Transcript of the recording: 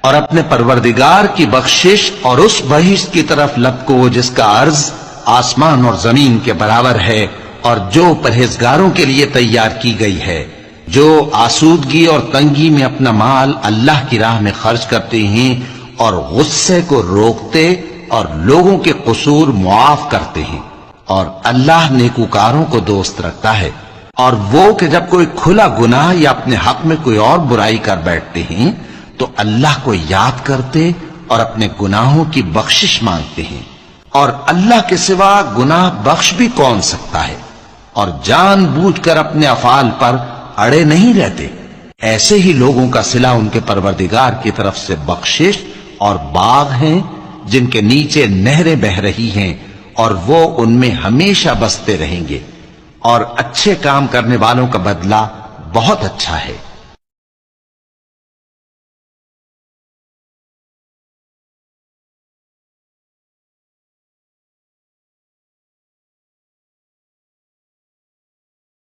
اور اپنے پروردگار کی بخشش اور اس بہشت کی طرف لپکو جس کا عرض آسمان اور زمین کے برابر ہے، اور جو پرہیزگاروں کے لیے تیار کی گئی ہے، جو آسودگی اور تنگی میں اپنا مال اللہ کی راہ میں خرچ کرتے ہیں اور غصے کو روکتے اور لوگوں کے قصور معاف کرتے ہیں، اور اللہ نیکوکاروں کو دوست رکھتا ہے۔ اور وہ کہ جب کوئی کھلا گناہ یا اپنے حق میں کوئی اور برائی کر بیٹھتے ہیں تو اللہ کو یاد کرتے اور اپنے گناہوں کی بخشش مانگتے ہیں، اور اللہ کے سوا گناہ بخش بھی کون سکتا ہے، اور جان بوجھ کر اپنے افعال پر اڑے نہیں رہتے۔ ایسے ہی لوگوں کا صلہ ان کے پروردگار کی طرف سے بخشش اور باغ ہیں جن کے نیچے نہریں بہ رہی ہیں، اور وہ ان میں ہمیشہ بستے رہیں گے، اور اچھے کام کرنے والوں کا بدلہ بہت اچھا ہے۔